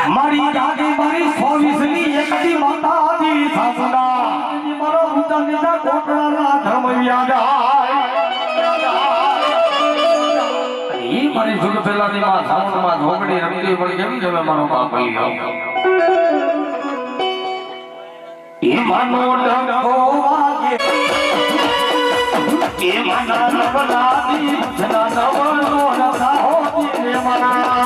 મારી દાદી મારી 24 ની એકડી માતા હતી સાસુના મારો ઊંચા નીચા કોટડાના ધર્મ ઈ મારી જુગ પેલાની માં સાવણમાં ઝોગડી રમતી પણ કેવી તમે મારો બાપ લ્યો ઈ માનો ડંકો વાગે ઈ માના નવલાદી જના નવનો રસા હોતી રે મના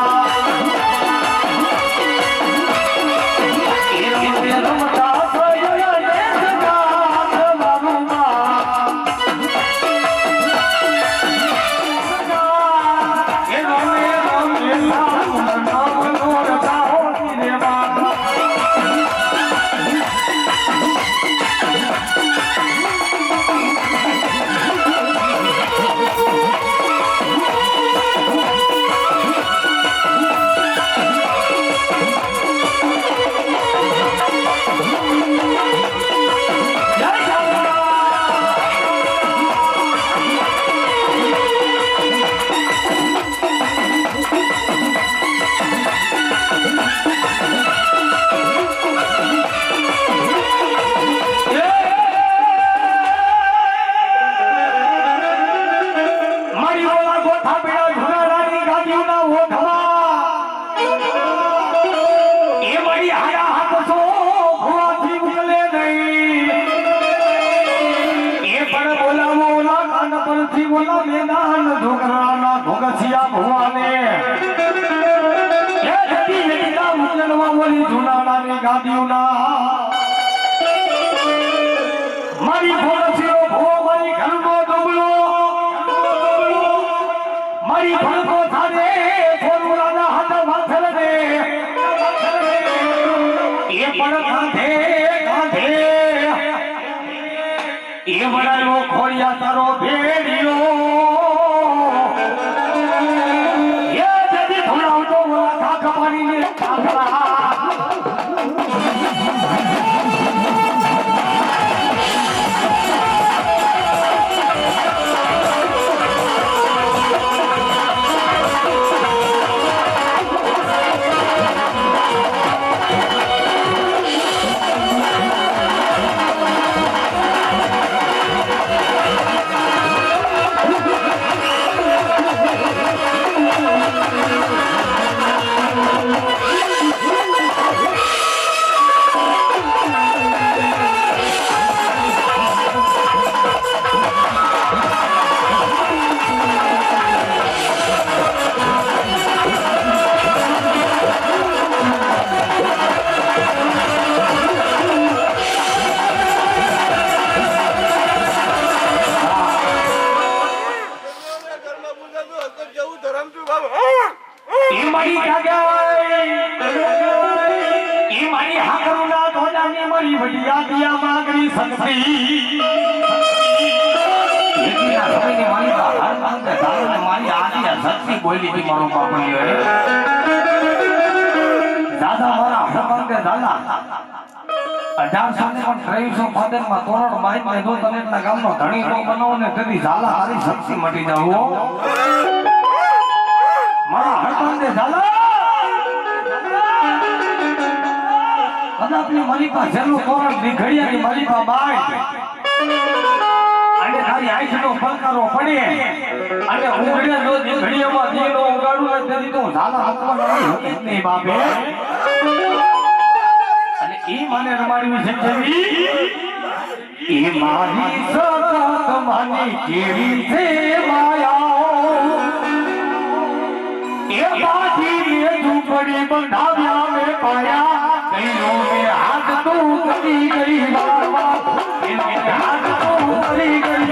મેદાન ઢોકરાના ભોગસિયા ભુવાને એ જતી જતીના ઉજળવા બોલી જુનાડાની ગાદીઓના મારી ભોગસિયો ભુવો મારી ઘરનો ડુબલો મારી ભણકો થાને થોરુલાના હાથ માથલ દે એ પણ કાંધે કાંધે એ વડાયો ખોડિયા તારો ભેડિયો બોલી થી મારો બાપલિયો દાદા મારા હરમાંગે દાદા 1823 માં તોરણ મારી ને જો તને ના ગામનો ધણી નો બનો ને કદી ઝાલા હારી શક્તિ મટી જાવ મારા હરમાંગે દાદા કદાપની મારી પાસે જેલું તોરણ દીઘડિયાની મારી પાસે બાય અને તારી આંખનો પલકારો પડે અને ઉગડે જો ઘડીઓમાં દીનો ઉગાડું ને તેથી તો ઝાલા હાથમાં નથી હોતી જ નહીં બાપે અને ઈ મને રમાડ્યું છે કેવી ઈ મારી સગત માની કેવી છે માયા એ બાજી ને ઝૂંપડી બંધાવ્યા મે પાયા કઈનો મે હાથ તું કરી ગઈ બાબા એને હાથ તું કરી ગઈ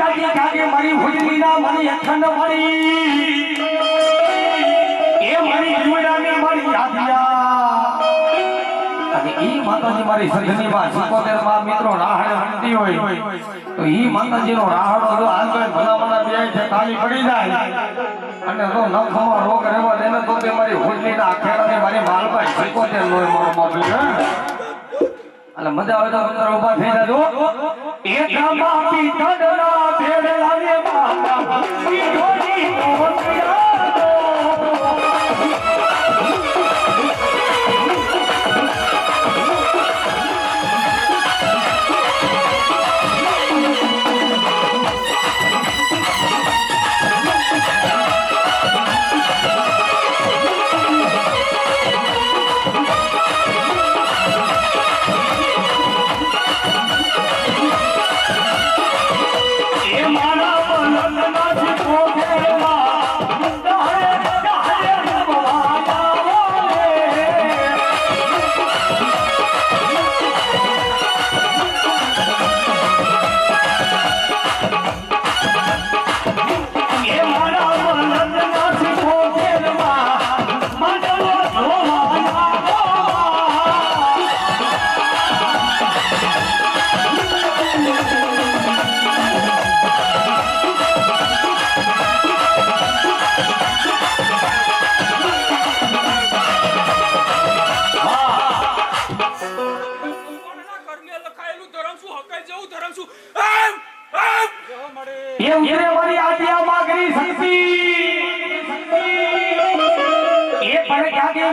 ક્યાંથી ક્યાંથી મારી ભૂજલીના મારી અખંડ મારી એ મારી જીવડાની મારી યાદિયા અને ઈ માતાજી મારી સંધની માં 77 માં મિત્રો રાહડ હણતી હોય તો ઈ માતાજીનો રાહડો જો હાલ તો ભલામણા બે છે ખાલી પડી જાય અને જો નખમાં રોગ રહેવા દેને તો તે મારી ભૂજલીના આખેડાની મારી માલભાઈ 77 લોય મારો મોકલી હે એટલે મજા આવે તો અંદર ઊભા થઈ જાજો એક ગામમાં પીતળના ભેળ લાગે બાપા ઈ જોડી મોતિયા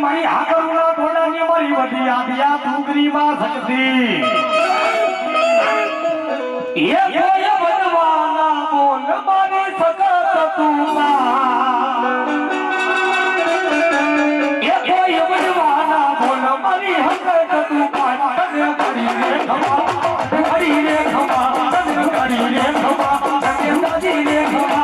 મારી હાકરના ટોળાની મારી વધી આદિયા ડુંગરીમાં શકતી એ કોઈ બનવાના બોલ મારી સકત તુમાં એ કોઈ બનવાના બોલ મારી હકત તું પાટને કરી રે ખમા કરી રે ખમા કરી રે ખમા દાદી રે ખમા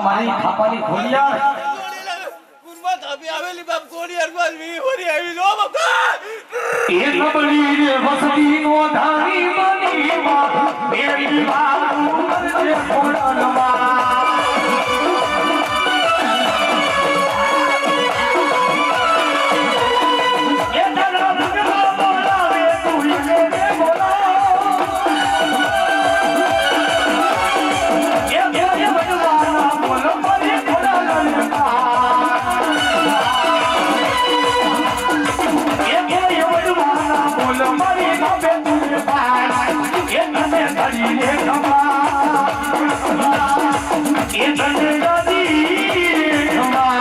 મારી ખાપાની ખોલિયા ગુણમાં ધાબી આવેલી બાપ કોડિયાર માં વી હોરી આવી જો બાપ એ નબળી રે વસતી નો ધારી બની માં મેરી વાત કરજે ખોડલમાં એ તના ભગવા બોલાવે તું એને બોલાવ એ ભગવાના બોલ મારી ખોડલમાં બોલ મારી બાબે તું પાય એ તને ધરી રે ખમા એ તને ધરી રે ખમા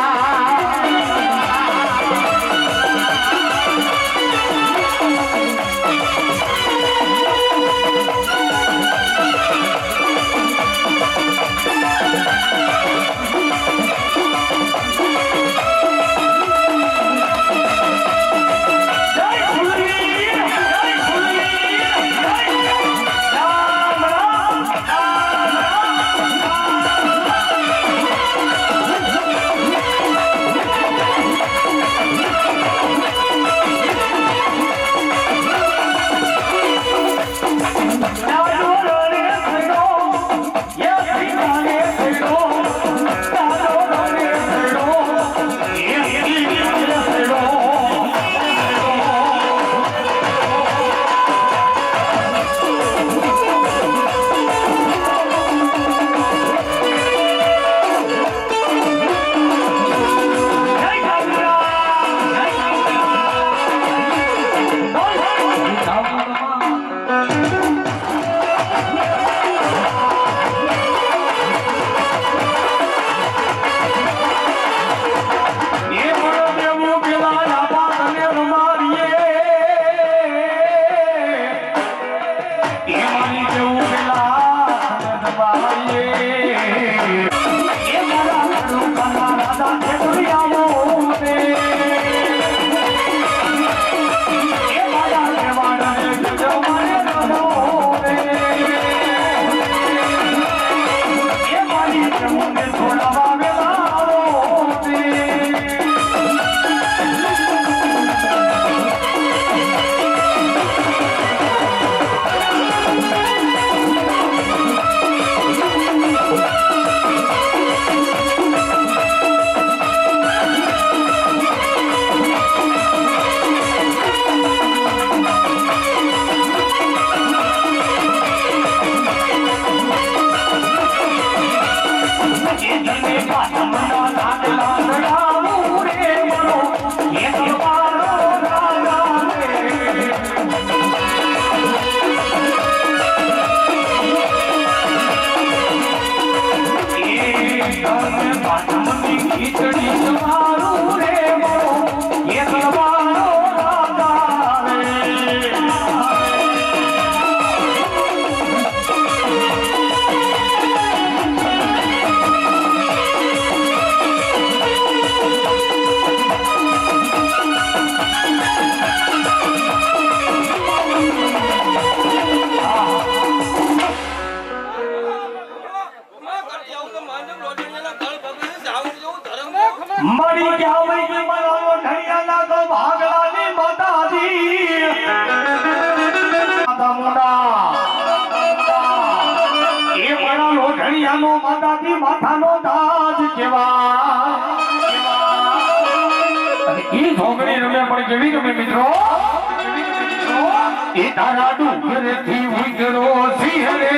મરી ગયા હોય કે મરાવો ઢળિયાના તો ભાગલાની માતાજી માતા મોડા એ મરાલો ઢળિયાનો માતાજી માથાનો તાજ કેવાય અને ઈ ઢોંગણી રમે પણ કેવી રમે મિત્રો એ તારા ડુંગરેથી ઉતરો સિંહ રે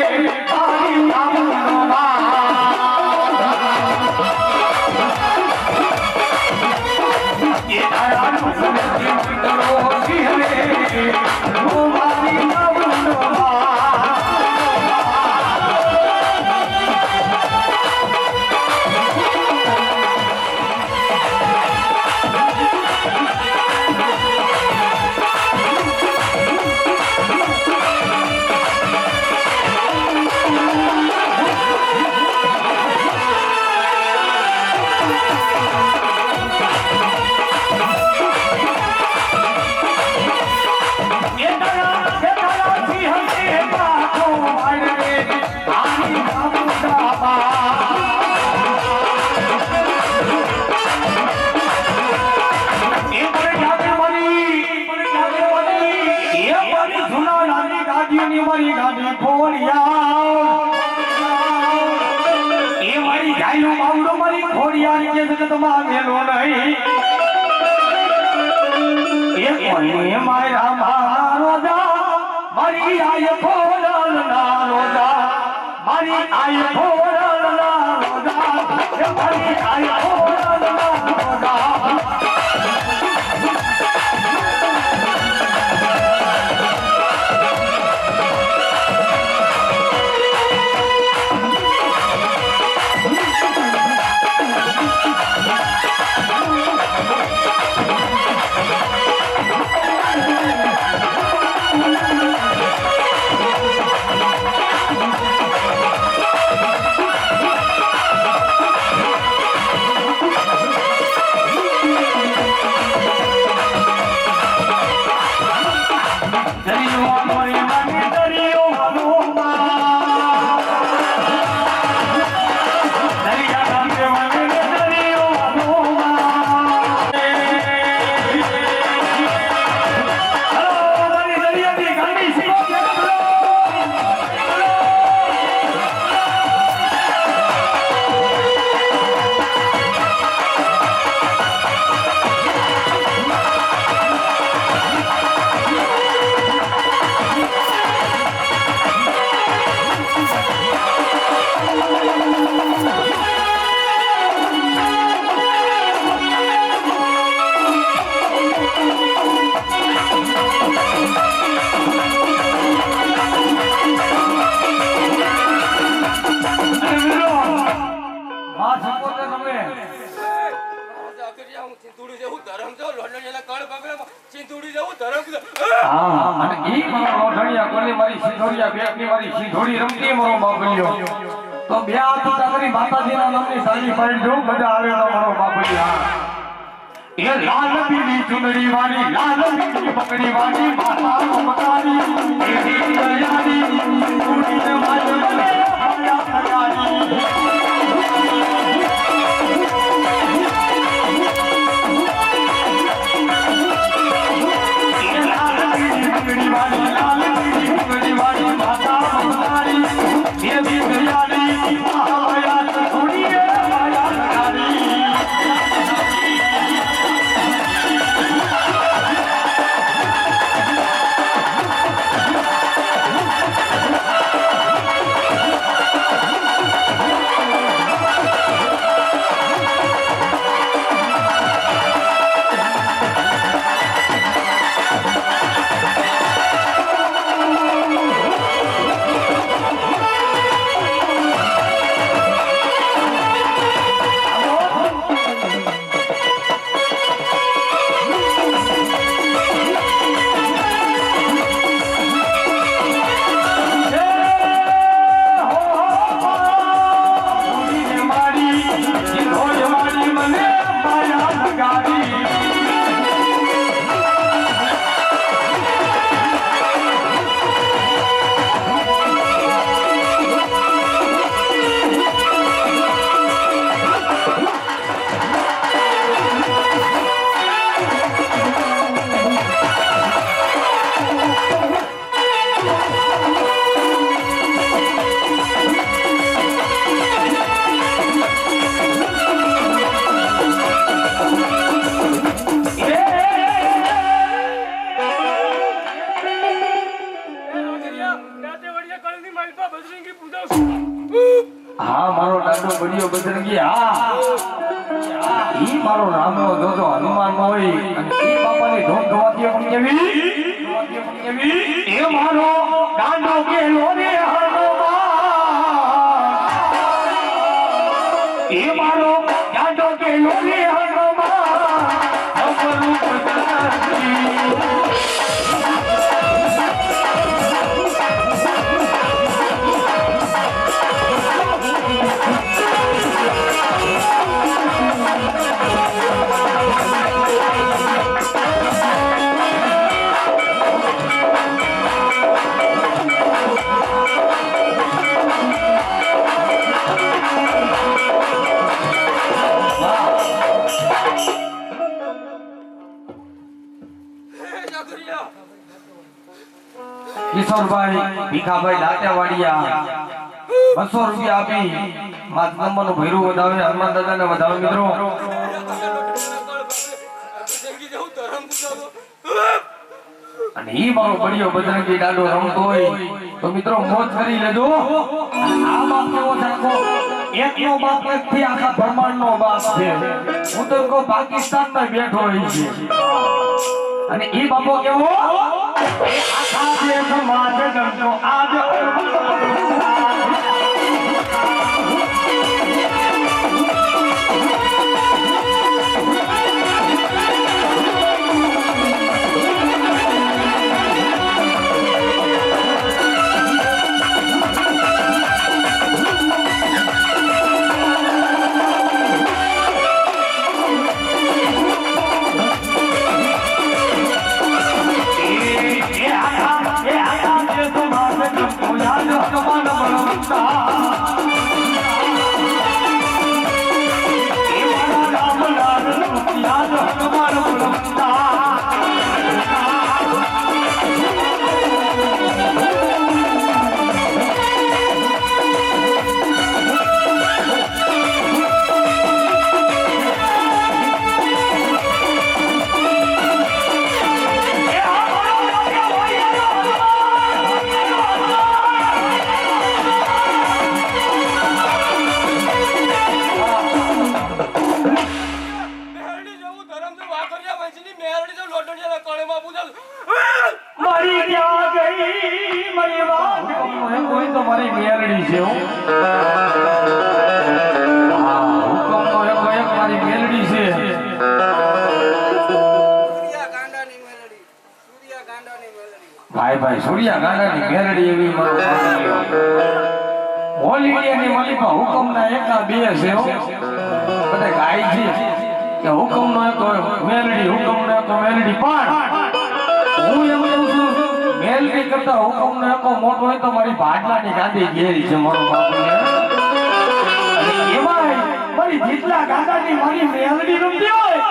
તારી નામનો એ તારા ડુંગરેથી ઉતરો સિંહ રે ઓ મારી નામનો મારી ગાડી ખોડિયા એ મારી ગાયનો બાવડો મારી ખોડિયા કે જગતમાં મેલો નહીં એ કોઈને મારા મારો જા મારી આય ખોડલ ના રોજા મારી આય ખોડલ ના રોજા એ મારી આય ખોડલ ના રોજા તો બે હાથ તારી માતાજીના નામની સારી પાડી જો મજા આવે તો મારો બાપુજી એ લાલ પીળી ચુંદડી વાળી લાલ પીળી પકડી વાળી માતા મમતારી એવી દયાળી ઉડીને માય મને હયા હયાળી હા મારો દાદો બળિયો બજરંગી હા ઈ મારો રામનો જોજો હનુમાન હોય અને ઈ બાપાની ધોમ ધોવાતી પણ કેવી એ મારો દાદો કેલો રે હનુમાન એ મારો દાદો કેલો રે હનુમાન અમરું બજરંગી કિશોરભાઈ ભીખાભાઈ લાટેવાડિયા 200 રૂપિયા આપી માત નંબરનું ભૈરું વધાવે હનુમાન દાદાને વધાવે મિત્રો અને ઈ મારો બળિયો બજરંગી દાડો રમતો હોય તો મિત્રો મોજ કરી લેજો આ બાપ કેવો રાખો એકનો બાપ નથી આખા બ્રહ્માંડનો બાપ છે હું તો કહું પાકિસ્તાનમાં બેઠો હોય છે અને ઈ બાપો કેવો આખા દેશમાં જગતનો આજ મારી મેલડી છે હું હુકમનો એક મારી મેલડી છે ભાઈ સૂર્યા ગાંડાની મેલડી એવી મારો ઓલ ઇન્ડિયાની મલિકા હુકમના એકા બે છે બધા ગાય છે કે હુકમનો એક મેલડી હુકમનો એક મેલડી પણ હું એમ કહું છું મેલડી કરતા હુકમનો એકો મોટો હોય તો મારી ભાડલાની ગાંધી ઘેરી છે મારો બાપુ એમાં મારી જેટલા ગાંડાની મારી મેલડી રમતી હોય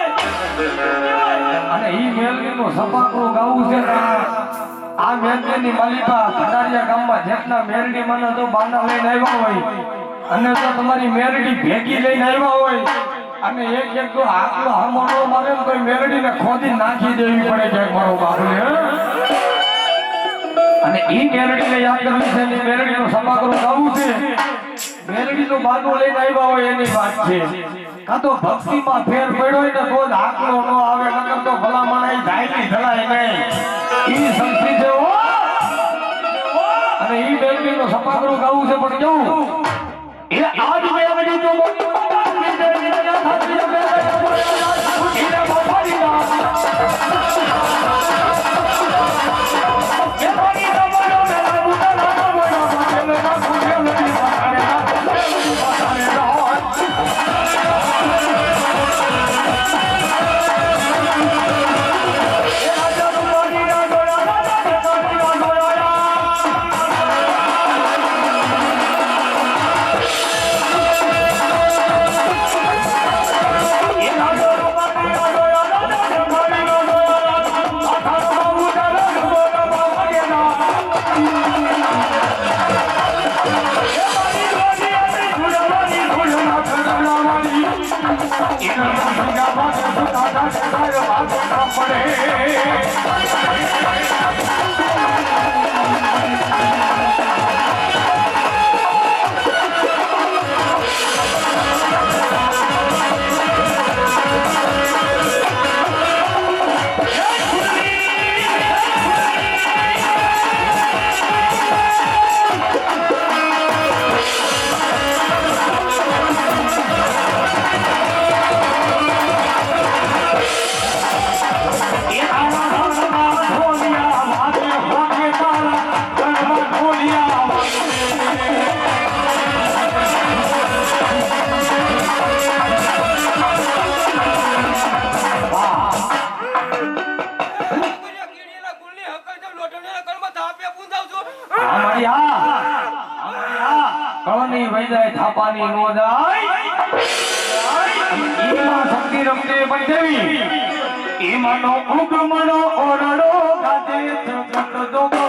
અને ઈ મેલડીનું સપાકરું ગાવું છે ને આ મેલડીની માલિકા ભંડારિયા ગામમાં જેટલા મેલડી મને તો બાના લઈને આવ્યા હોય અને જો તમારી મેલડી ભેગી લઈને આવ્યા હોય અને એક તો આટલો હમણો મારે તો મેલડીને ખોદી નાખી દેવી પડે છે મારો બાપુને અને ઈ મેલડીને યાદ કરવી છે ને મેલડીનો સપાકરું ગાવું છે મેલડીનું બાનું લઈને આવ્યા હોય એની વાત છે કાં તો ભક્તિમાં ફેર પડ્યો હોય ને તો જ આકલો ન આવે નકર તો ભલા માણા ધાયલી ધલાય નહીં ઈ સંસ્કૃતિ છે અને ઈ મેલડીનો સપાકરું ગાવું છે પણ કેવું એ આજ મેલડી તો થાપાની વહી જાય થાપાની નો જાય ઈમાં શક્તિ રમતે બંધવી ઈમાનો ઉગમનો ઓરડો ગાજે જગત દોગો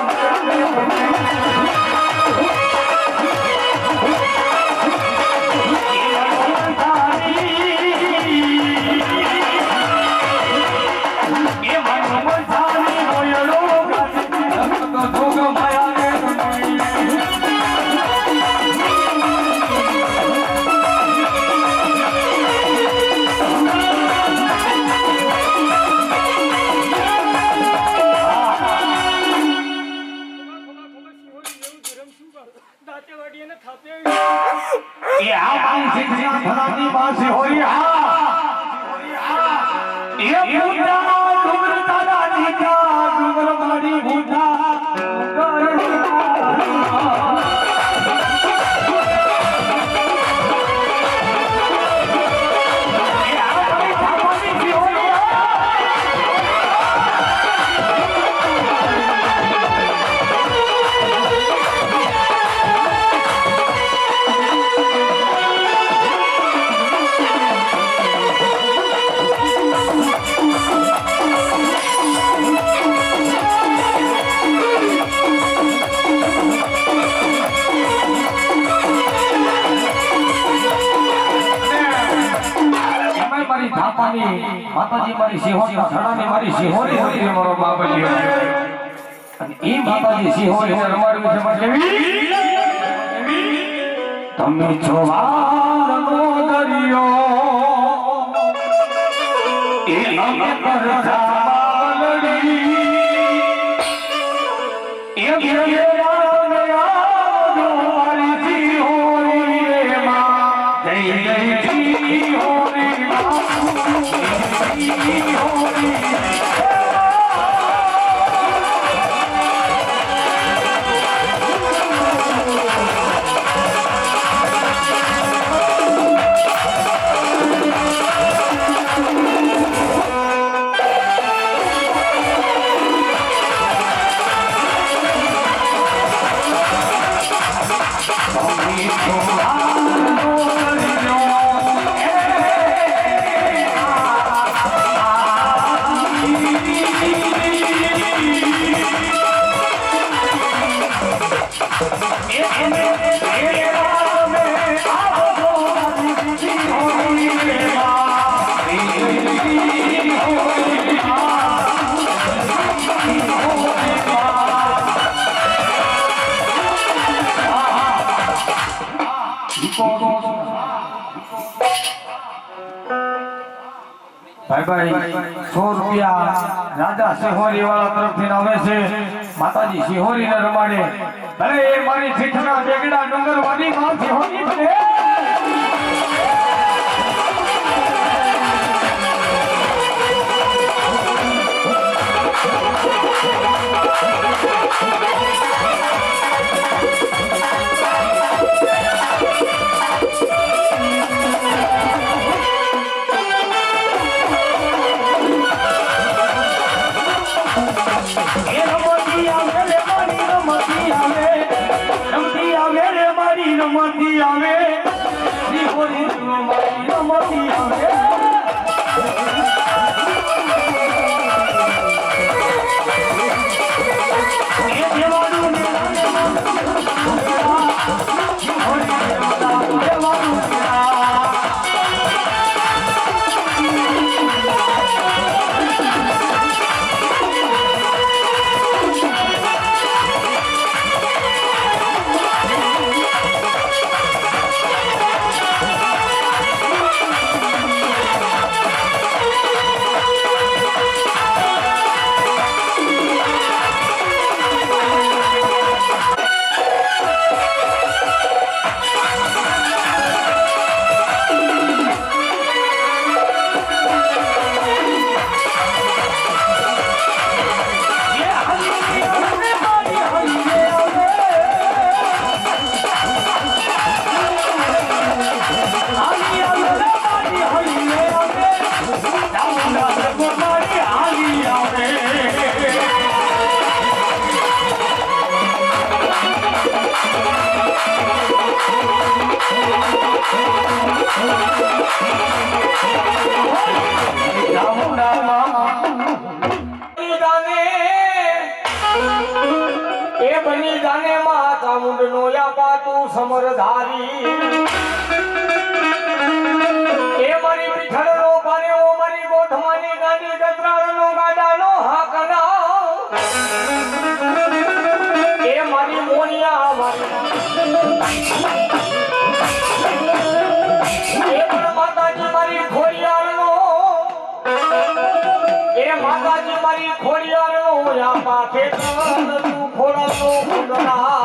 માતાજી મારી સિંહોરના થડાની મારી સિંહોની હતી મારો બાબલિયો અને ઈ માતાજી સિંહોને રમાડવી છે મતલબ તમે છો વારનો દરિયો એ અમે કરતા બાવલડી એ ઘેરા નયા મારી સિંહોની રે માં જય જય સિંહોની ભાઈ 100 રૂપિયા રાજા સિંહોરી વાળા તરફથી આવે છે માતાજી સિંહોરી ને રમાડે ભલે એ મારી શીખના બેગડા ડુંગર વાડી માં સિંહોરી બને રમતી આવે સિંહોરી રમતી આવે બની જાને માતા મુંડનો યાપા તું સમરધારી એ મારી પીઠળનો પારેવો મારી ગોઠમાની ગાડી ગજરાળનો ગાડાનો હાકના એ મારી મોનિયા મારી એ પણ માતાજી મારી ખોડિયારનો એ માતાજી મારી ખોડિયારનો યાપા ખેતર તું ખોડાનો ખોડના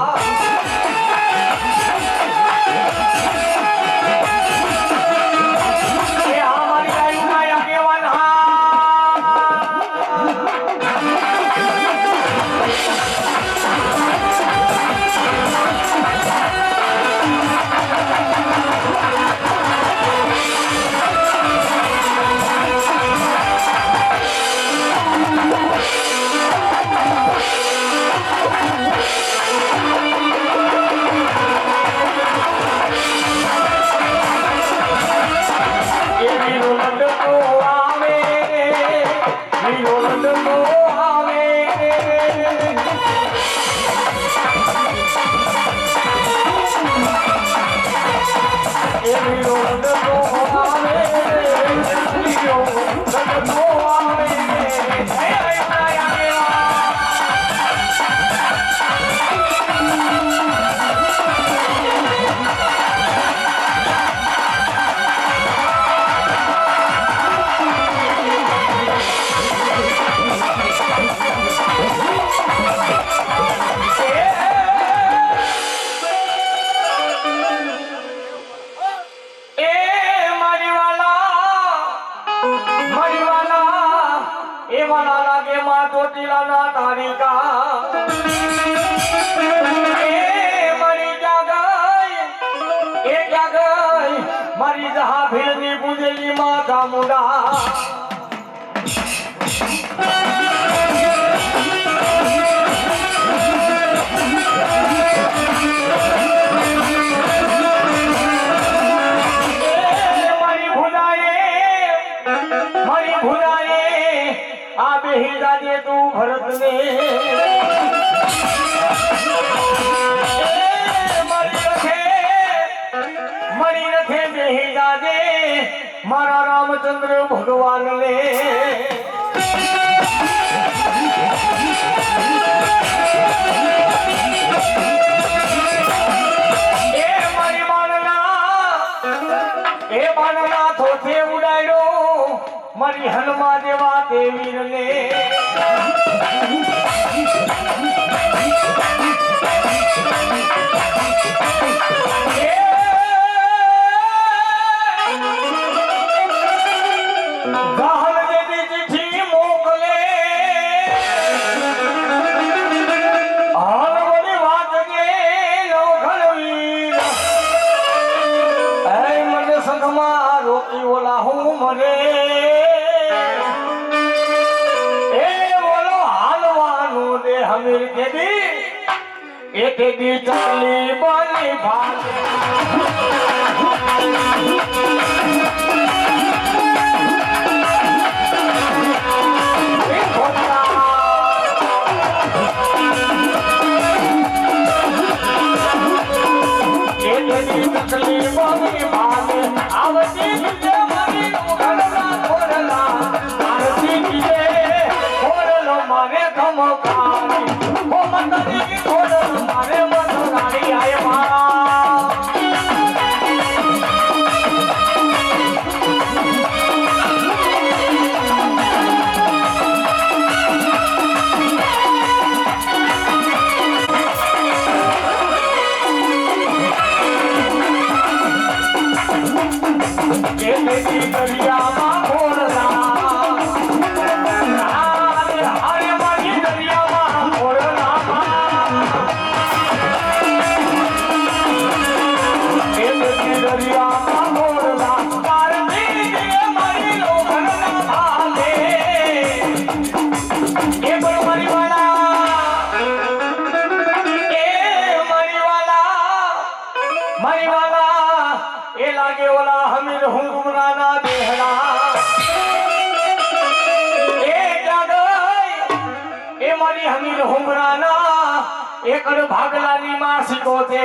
મારી જહા ભીલની પૂજેલી માતા મુંડા મારી ભુલાએ આ બેહી જાજે તું ભરતને મારા રામચંદ્ર ભગવાન ને એ મારી બાણના થોથે ઉડાડ્યો મારી હનુમા દેવા દેવીર ને एक दी चली बनी भाले चली बनी भाले आवती तुझे मरी घरना छोड़ला आरती तुझे छोड़लो मारे धमकानी ओ मंदरी छोड़लो मारे मधुरानी आए मारा दरिया એ લાગે ઓલા હમીર હુંગમરાના બેહડા એ ક્યાં ગઈ એ મારી હમીર હુંગમરાના એકડ ભાગલાની માં શીખોતે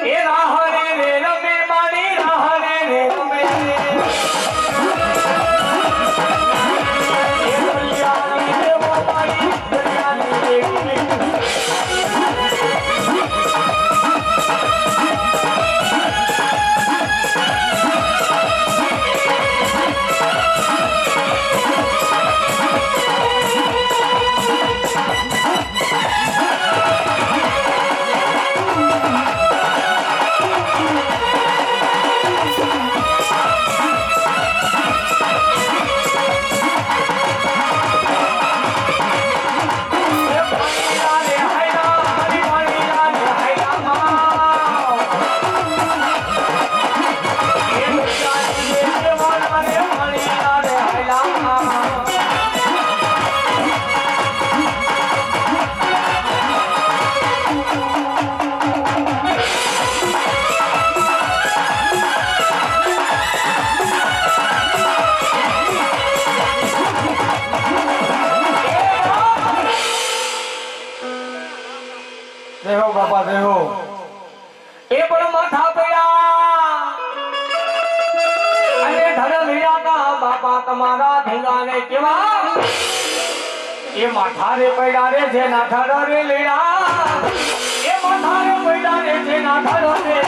એ રાહરે રે રમે મારી રાહરે રે રમે એ દરિયાની દેવો મારી દરિયાની દેવી દેહો બાપા દેહો એ પણ માથા પડ્યા અને ધન લીયા કા બાપા તમારા ધીંગાને કેવા એ માથા રે પડ્યા રે જે ના ધડ રે લીયા એ માથા રે પડ્યા રે જે ના ધડ રે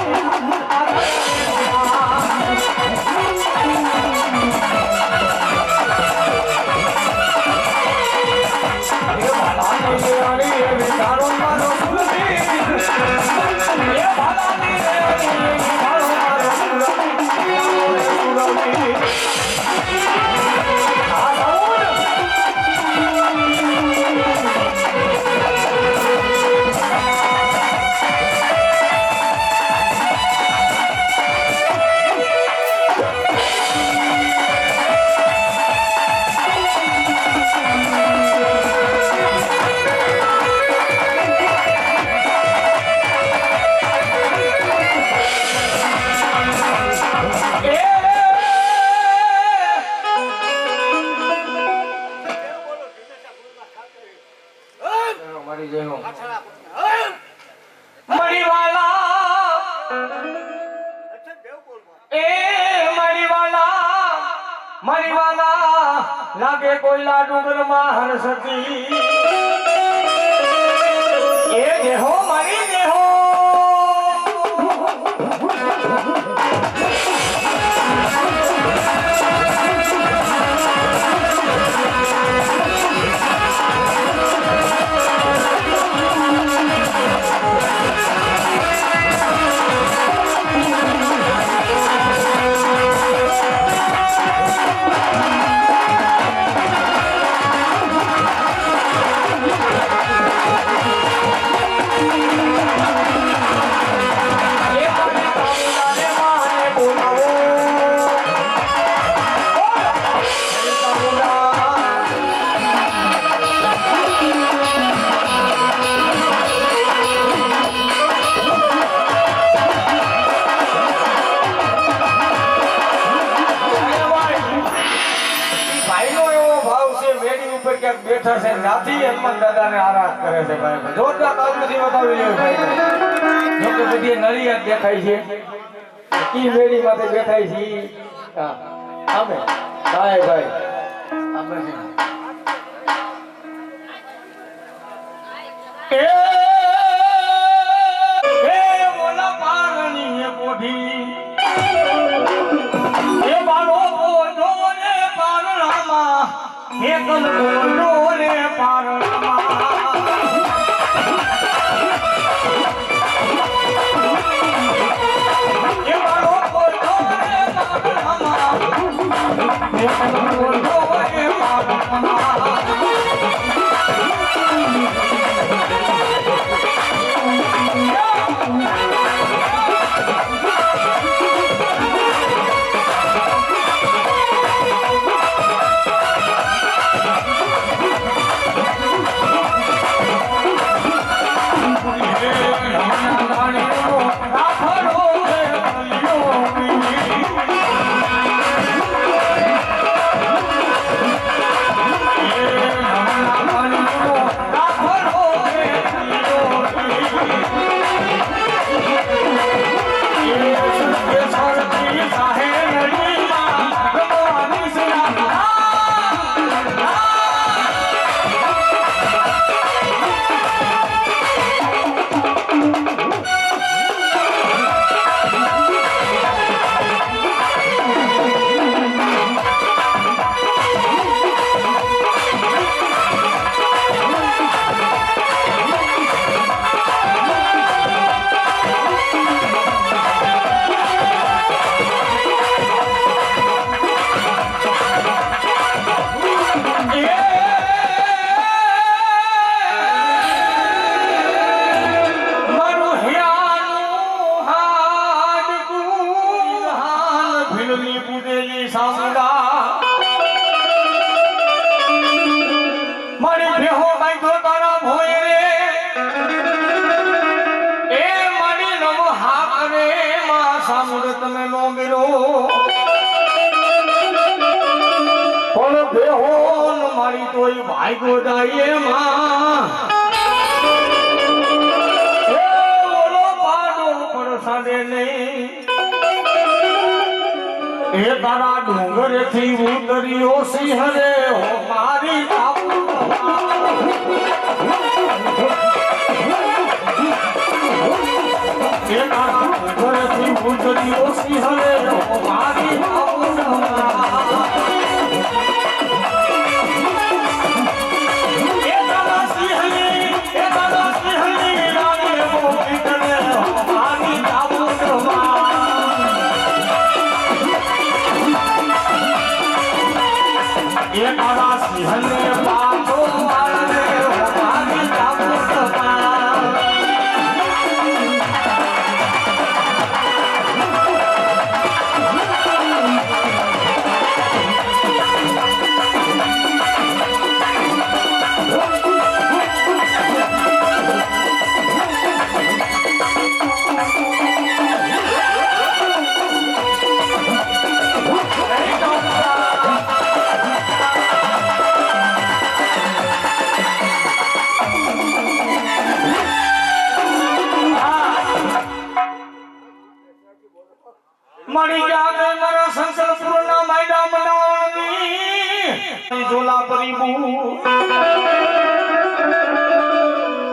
લાગે કોઈલા ડુંગર માં હરસતી એ દેહો મારી દેહો બેઠા છે નાથી હનુમાન દાદાને આરાધ કરે છે ભાઈ જોરદાર તાલથી બતાવી લ્યો ભાઈ જો કે બધી નળિયા દેખાય છે કી મેળી માથે બેઠાય છે હા આમે ભાઈ ભાઈ આમે છે એ મોલા પારની એ કોઠી એ બાળો બોજો ને પારણામાં એકલ બોલો રે પારણામાં એ બાળો બોજો રે પારણામાં એકલ બોલો રે પારણામાં સામું તમે નો ગયો પણ બેહોન મારી તોય ભાગ્યો જાય માં એ ઓલો પાડો પડસાડે નહીં એ તારા ડુંગરેથી ઉતર્યો સિંહ રે હો મારી એ તારા ડુંગરેથી ઉતર્યો સિંહ રે હો મારી મણી જાગે મારા સંસદપુરના માયડા મનાવણી ઝોલા પરિબુ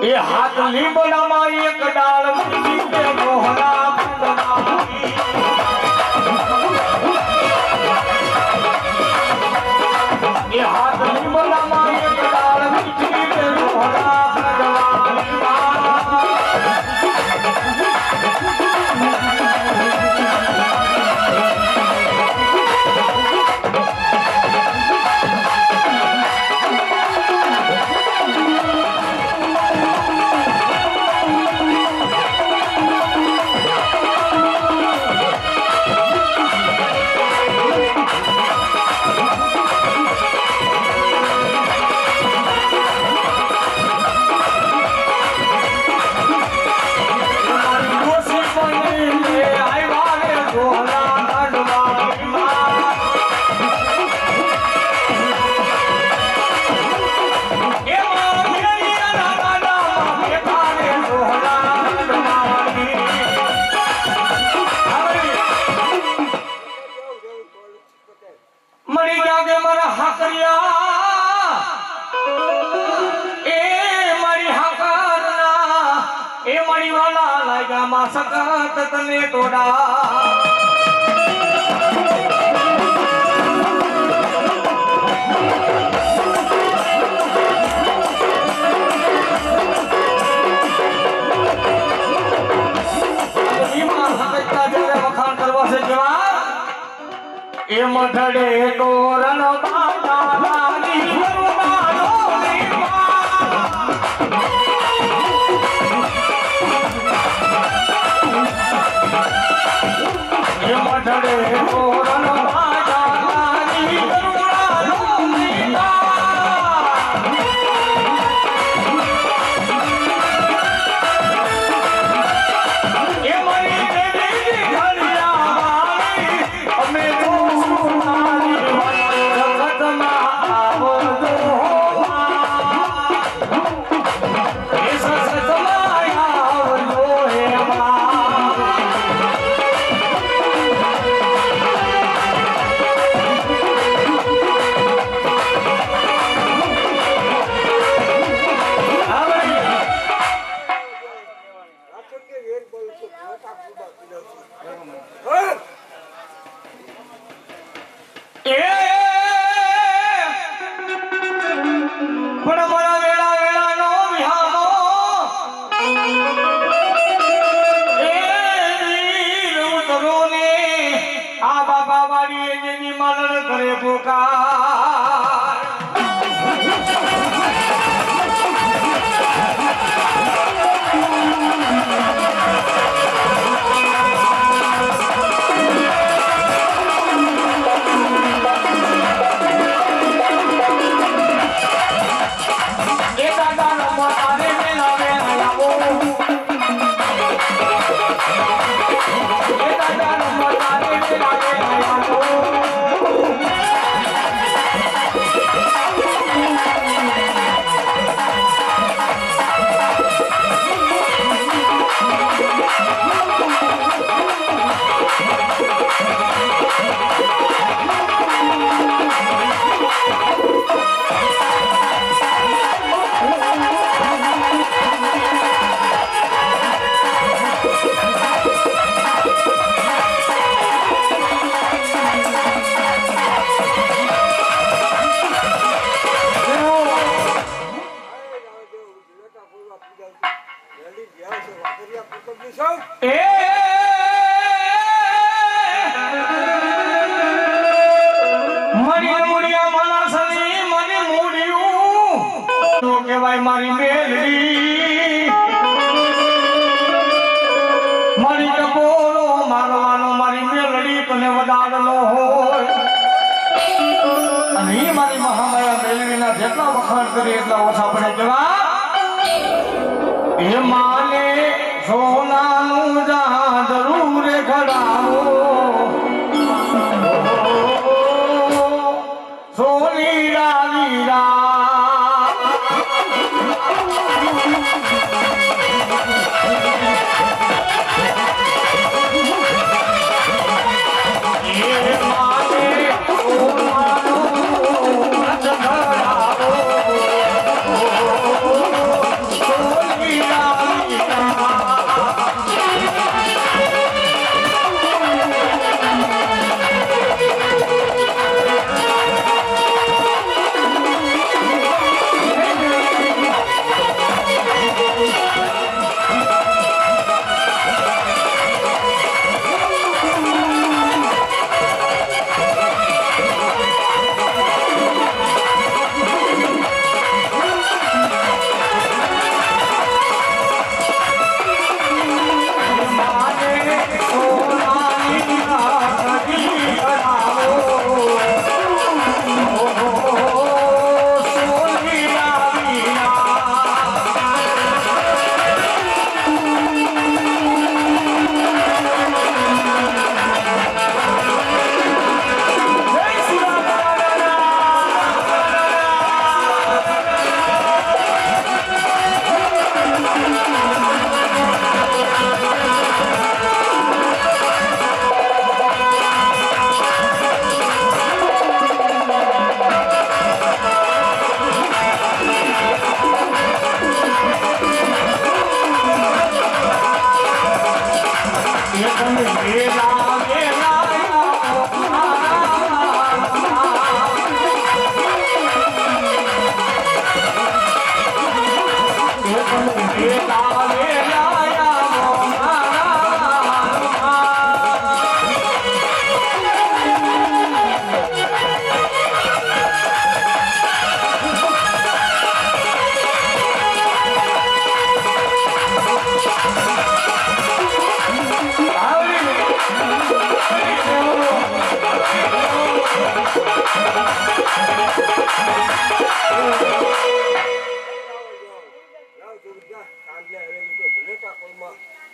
એ હાથ લીંબડામાં એક ડાળ કે મોહરા બંધનાવી એ હાથ લીંબડામાં એક ડાળ કે મોહરા મણી જાગે મારા હાકરિયા એ મારી હાકરના એ મારી વાલા લાગ્યા માં સકત તને તોડા વખાણ કરવા છે જવા એ મઢડે તોરણ બાટા લાગી ગરબાનો એ મઢડે તોરણ બાટા લાગી ગરબાનો એ મરી દેવી ઘડિયા અમે તો કરે પુકાર એ દાદા નમો તારે મેલાવે આવો એ દાદા એ મરી મુડિયા માણસની મને મુડિયું તો કહેવાય મારી મેલડી મારી ટપોરો મારવાનો મારી મેલડી તને વડાડનો હોય અને ઈ મારી મહામાયા મેલડીના જેટલા વખાણ કરી એટલા ઓછા પડે કેવા એ માને સોનાનું જાદરું રે ખડાવો સોની રાવીરા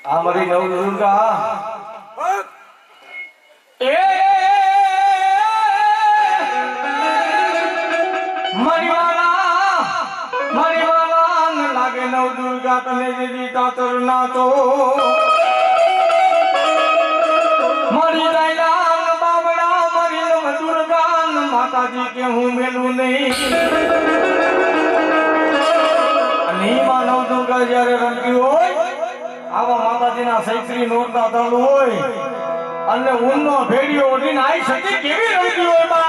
અમારી નવદુર્ગા એ મરીવાલા લાગે નવદુર્ગા તને દીદી તાતર ના તો મરી જાય બાબડા મરી નવદુર્ગા માતાજી કે હું મેલું નહીં અને માનવ દુર્ગા જયારે રમતી હોય આવા માતાજીના સૈત્રી નોરતા તળ હોય અને ઊનનો ભેડિયો ઓઢીને આઈ સતી કેવી રમતી હોય બા